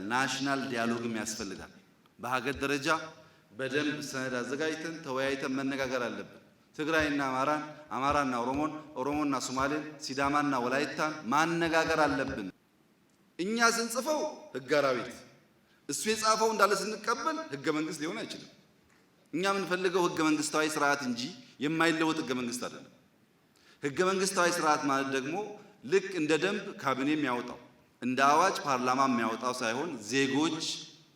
ናሽናል ዲያሎግም ያስፈልጋል። በሀገር ደረጃ በደንብ ሰነድ አዘጋጅተን ተወያይተን መነጋገር አለብን። ትግራይና አማራን፣ አማራና ኦሮሞን፣ ኦሮሞና ሶማሌን፣ ሲዳማና ወላይታን ማነጋገር አለብን። እኛ ስንጽፈው ህገ አራዊት እሱ የጻፈው እንዳለ ስንቀበል ህገ መንግስት ሊሆን አይችልም። እኛ የምንፈልገው ህገ መንግስታዊ ስርዓት እንጂ የማይለወጥ ህገ መንግስት አይደለም። ህገ መንግስታዊ ስርዓት ማለት ደግሞ ልክ እንደ ደንብ ካቢኔ የሚያወጣው እንደ አዋጅ ፓርላማ የሚያወጣው ሳይሆን ዜጎች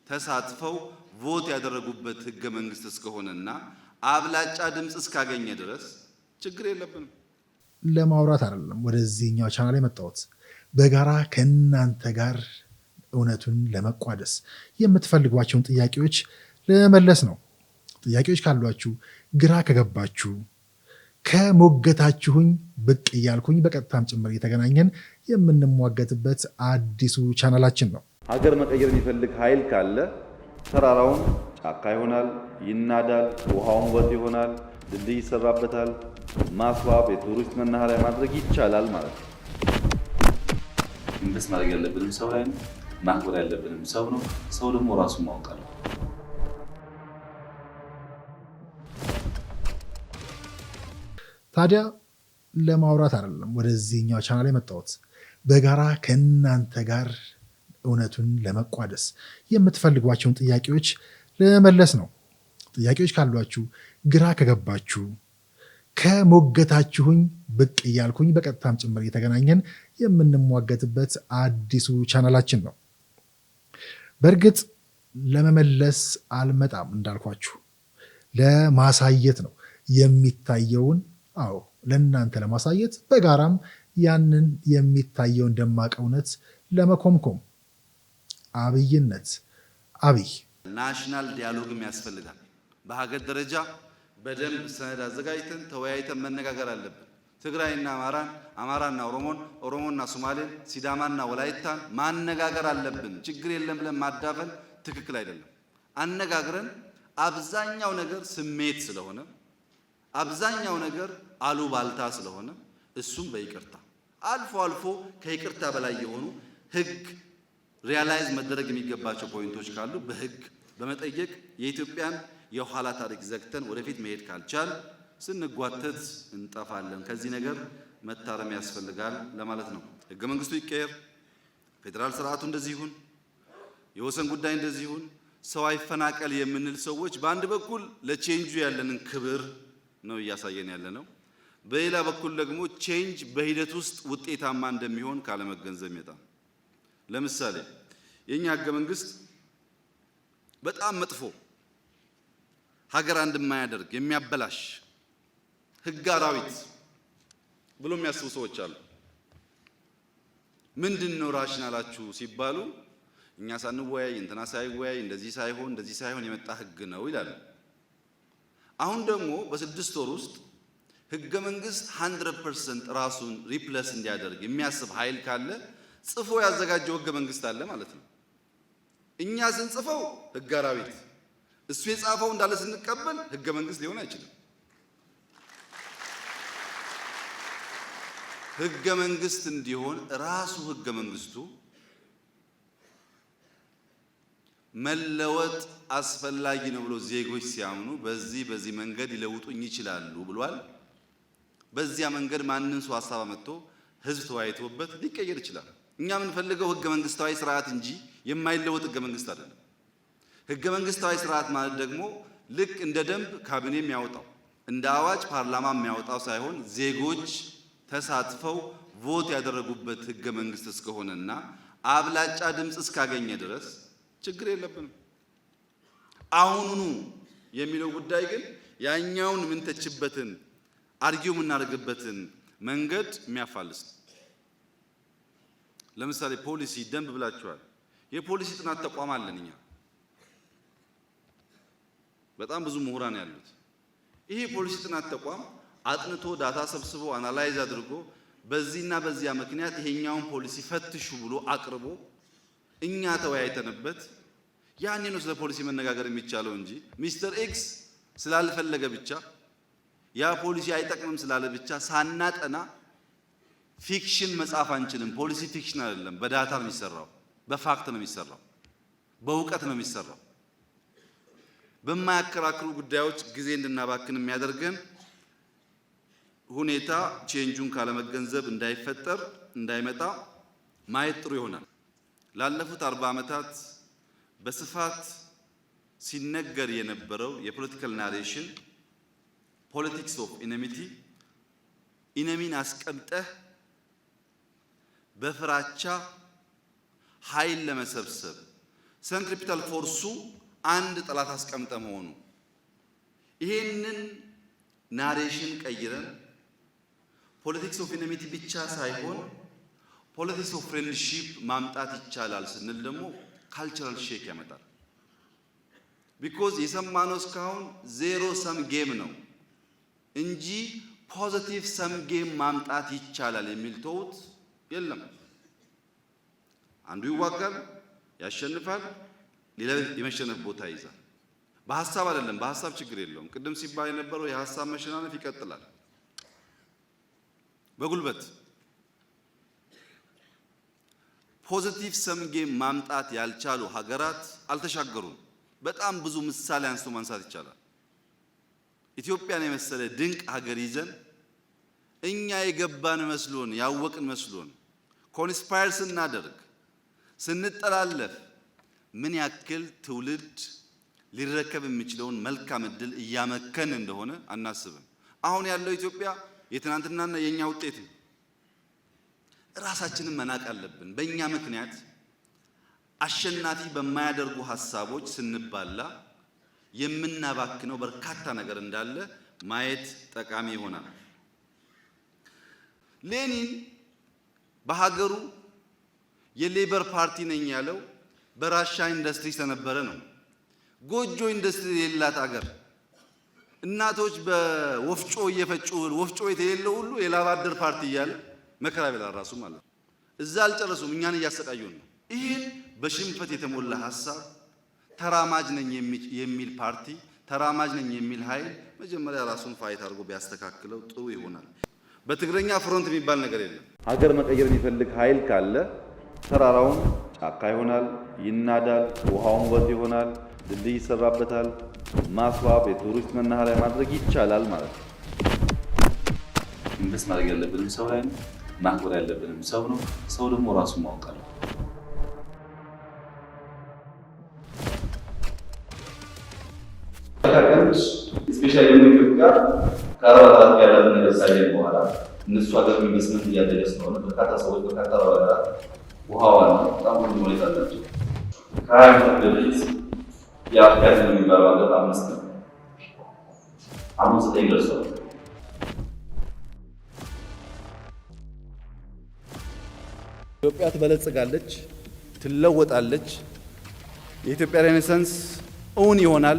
ተሳትፈው ቮት ያደረጉበት ህገ መንግስት እስከሆነና አብላጫ ድምጽ እስካገኘ ድረስ ችግር የለብንም። ለማውራት አይደለም ወደዚህኛው ቻናል የመጣሁት፣ በጋራ ከእናንተ ጋር እውነቱን ለመቋደስ የምትፈልጓቸውን ጥያቄዎች ለመመለስ ነው። ጥያቄዎች ካሏችሁ፣ ግራ ከገባችሁ ከሞገታችሁኝ ብቅ እያልኩኝ በቀጥታም ጭምር እየተገናኘን የምንሟገትበት አዲሱ ቻናላችን ነው። ሀገር መቀየር የሚፈልግ ኃይል ካለ ተራራውን ጫካ ይሆናል፣ ይናዳል፣ ውሃውን ወንዝ ይሆናል፣ ድልድይ ይሰራበታል፣ ማስዋብ፣ የቱሪስት መናኸሪያ ማድረግ ይቻላል ማለት ነው። ኢንቨስት ማድረግ ያለብንም ሰው ላይ ነው። ማክበር ያለብንም ሰው ነው። ሰው ደግሞ ራሱን ማወቅ አለበት። ታዲያ ለማውራት አይደለም ወደዚህኛው ቻናል የመጣሁት፣ በጋራ ከእናንተ ጋር እውነቱን ለመቋደስ የምትፈልጓቸውን ጥያቄዎች ለመመለስ ነው። ጥያቄዎች ካሏችሁ፣ ግራ ከገባችሁ ከሞገታችሁኝ ብቅ እያልኩኝ በቀጥታም ጭምር እየተገናኘን የምንሟገትበት አዲሱ ቻናላችን ነው። በእርግጥ ለመመለስ አልመጣም እንዳልኳችሁ፣ ለማሳየት ነው የሚታየውን። አዎ ለእናንተ ለማሳየት በጋራም ያንን የሚታየውን ደማቅ እውነት ለመኮምኮም አብይነት አብይ ናሽናል ዲያሎግም ያስፈልጋል። በሀገር ደረጃ በደንብ ሰነድ አዘጋጅተን ተወያይተን መነጋገር አለብን። ትግራይና አማራን፣ አማራና ኦሮሞን፣ ኦሮሞና ሶማሌን፣ ሲዳማና ወላይታን ማነጋገር አለብን። ችግር የለም ብለን ማዳፈን ትክክል አይደለም። አነጋግረን አብዛኛው ነገር ስሜት ስለሆነ አብዛኛው ነገር አሉባልታ ስለሆነ እሱም በይቅርታ አልፎ አልፎ ከይቅርታ በላይ የሆኑ ህግ ሪያላይዝ መደረግ የሚገባቸው ፖይንቶች ካሉ በህግ በመጠየቅ የኢትዮጵያን የኋላ ታሪክ ዘግተን ወደፊት መሄድ ካልቻል ስንጓተት እንጠፋለን። ከዚህ ነገር መታረም ያስፈልጋል ለማለት ነው። ህገ መንግስቱ ይቀየር፣ ፌዴራል ስርዓቱ እንደዚህ ይሁን፣ የወሰን ጉዳይ እንደዚህ ይሁን፣ ሰው አይፈናቀል የምንል ሰዎች በአንድ በኩል ለቼንጁ ያለንን ክብር ነው እያሳየን ያለ ነው። በሌላ በኩል ደግሞ ቼንጅ በሂደት ውስጥ ውጤታማ እንደሚሆን ካለመገንዘብ ይመጣል። ለምሳሌ የኛ ህገ መንግስት በጣም መጥፎ ሀገር አንድ የማያደርግ የሚያበላሽ ህግ አራዊት ብሎ የሚያስቡ ሰዎች አሉ። ምንድነው ራሽናላችሁ ሲባሉ እኛ ሳንወያይ እንትና ሳይወያይ እንደዚህ ሳይሆን የመጣ ህግ ነው ይላሉ። አሁን ደግሞ በ6 ወር ውስጥ ህገ መንግስት 100% ራሱን ሪፕለስ እንዲያደርግ የሚያስብ ኃይል ካለ ጽፎ ያዘጋጀው ህገ መንግስት አለ ማለት ነው። እኛ ስንጽፈው ህግ አራዊት እሱ የጻፈው እንዳለ ስንቀበል ህገ መንግስት ሊሆን አይችልም። ህገ መንግስት እንዲሆን ራሱ ህገ መንግስቱ መለወጥ አስፈላጊ ነው ብሎ ዜጎች ሲያምኑ በዚህ መንገድ ሊለውጡኝ ይችላሉ ብሏል። በዚያ መንገድ ማንን ሰው ሐሳብ መጥቶ ህዝብ ተወያይቶበት ሊቀየር ይችላል። እኛ የምንፈልገው ህገ መንግስታዊ ስርዓት እንጂ የማይለወጥ ህገ መንግስት አይደለም። ህገ መንግስታዊ ስርዓት ማለት ደግሞ ልክ እንደ ደንብ ካቢኔ የሚያወጣው እንደ አዋጅ ፓርላማ የሚያወጣው ሳይሆን ዜጎች ተሳትፈው ቮት ያደረጉበት ህገ መንግስት እስከሆነና አብላጫ ድምጽ እስካገኘ ድረስ ችግር የለብንም። አሁኑኑ የሚለው ጉዳይ ግን ያኛውን ምንተችበትን አርጊው የምናደርግበትን መንገድ የሚያፋልስ ነው። ለምሳሌ ፖሊሲ ደንብ ብላችኋል። የፖሊሲ ጥናት ተቋም አለን እኛ በጣም ብዙ ምሁራን ያሉት። ይሄ ፖሊሲ ጥናት ተቋም አጥንቶ ዳታ ሰብስቦ አናላይዝ አድርጎ በዚህና በዚያ ምክንያት ይሄኛውን ፖሊሲ ፈትሹ ብሎ አቅርቦ እኛ ተወያይተንበት ያኔ ነው ስለ ፖሊሲ መነጋገር የሚቻለው እንጂ ሚስተር ኤክስ ስላልፈለገ ብቻ ያ ፖሊሲ አይጠቅምም ስላለ ብቻ ሳናጠና ፊክሽን መጻፍ አንችልም። ፖሊሲ ፊክሽን አይደለም፣ በዳታ ነው የሚሰራው፣ በፋክት ነው የሚሰራው። በእውቀት ነው የሚሰራው። በማያከራክሩ ጉዳዮች ጊዜ እንድናባክን የሚያደርገን ሁኔታ ቼንጁን ካለመገንዘብ እንዳይፈጠር እንዳይመጣ ማየት ጥሩ ይሆናል። ላለፉት 40 ዓመታት በስፋት ሲነገር የነበረው የፖለቲካል ናሬሽን ፖለቲክስ ኦፍ ኢነሚቲ ኢነሚን አስቀምጠህ በፍራቻ ኃይል ለመሰብሰብ ሰንትሪፒታል ፎርሱ አንድ ጠላት አስቀምጠ መሆኑ ይሄንን ናሬሽን ቀይረን ፖለቲክስ ኦፍ ኢነሚቲ ብቻ ሳይሆን ፖለቲክስ ኦፍ ፍሬንድሺፕ ማምጣት ይቻላል ስንል ደግሞ ካልቸራል ሼክ ያመጣል። ቢኮዝ የሰማነው እስካሁን ዜሮ ሰም ጌም ነው እንጂ ፖዚቲቭ ሰም ጌም ማምጣት ይቻላል የሚል ተውት የለም። አንዱ ይዋጋል፣ ያሸንፋል፣ ሌላ የመሸነፍ ቦታ ይይዛል። በሐሳብ አይደለም፣ በሐሳብ ችግር የለውም። ቅድም ሲባል የነበረው የሐሳብ መሸናነፍ ይቀጥላል። በጉልበት ፖዚቲቭ ሰም ጌም ማምጣት ያልቻሉ ሀገራት አልተሻገሩም። በጣም ብዙ ምሳሌ አንስቶ ማንሳት ይቻላል። ኢትዮጵያን የመሰለ ድንቅ ሀገር ይዘን እኛ የገባን መስሎን ያወቅን መስሎን ኮንስፓየር ስናደርግ ስንጠላለፍ ምን ያክል ትውልድ ሊረከብ የሚችለውን መልካም እድል እያመከን እንደሆነ አናስብም። አሁን ያለው ኢትዮጵያ የትናንትናና የኛ ውጤት ነው። ራሳችንን መናቅ አለብን። በእኛ ምክንያት አሸናፊ በማያደርጉ ሐሳቦች ስንባላ የምናባክነው በርካታ ነገር እንዳለ ማየት ጠቃሚ ይሆናል። ሌኒን በሀገሩ የሌበር ፓርቲ ነኝ ያለው በራሻ ኢንዱስትሪ ስለነበረ ነው። ጎጆ ኢንዱስትሪ የሌላት አገር እናቶች በወፍጮ እየፈጩ ወፍጮ የሌለው ሁሉ የላባደር ፓርቲ እያለ መከራ ይበላል ራሱ ማለት ነው። እዛ አልጨረሱም፣ እኛን እያሰቃዩን ነው። ይህን በሽንፈት የተሞላ ሐሳብ ተራማጅ ነኝ የሚል ፓርቲ ተራማጅ ነኝ የሚል ኃይል መጀመሪያ ራሱን ፋይት አድርጎ ቢያስተካክለው ጥሩ ይሆናል። በትግረኛ ፍሮንት የሚባል ነገር የለም። ሀገር መቀየር የሚፈልግ ኃይል ካለ ተራራውን ጫካ ይሆናል፣ ይናዳል፣ ውሃውን ወንዝ ይሆናል፣ ድልድይ ይሰራበታል፣ ማስዋብ፣ የቱሪስት መናኸሪያ ማድረግ ይቻላል ማለት ነው። ኢንቨስት ማድረግ ያለብንም ሰው ላይ ነው። ማክበር ያለብንም ሰው ነው። ሰው ደግሞ ራሱ ማወቅ አለ። ስፔሻሊ ኢትዮጵያ ከአረባት ያለውን ነገር ሳይሆን በኋላ እነሱ ሀገር ኢንቨስትመንት እያደረገ ስለሆነ በርካታ ሰዎች በርካታ ሀገራት ውሃዋን በጣም ብዙ ሁኔታ አላቸው። ከ20 ዓመት በፊት የአፍሪካ ህዝብ የሚባለው ሀገር 5 ነው። አሁን 9 ደርሷል። ኢትዮጵያ ትበለጽጋለች፣ ትለወጣለች። የኢትዮጵያ ሬኔሳንስ እውን ይሆናል።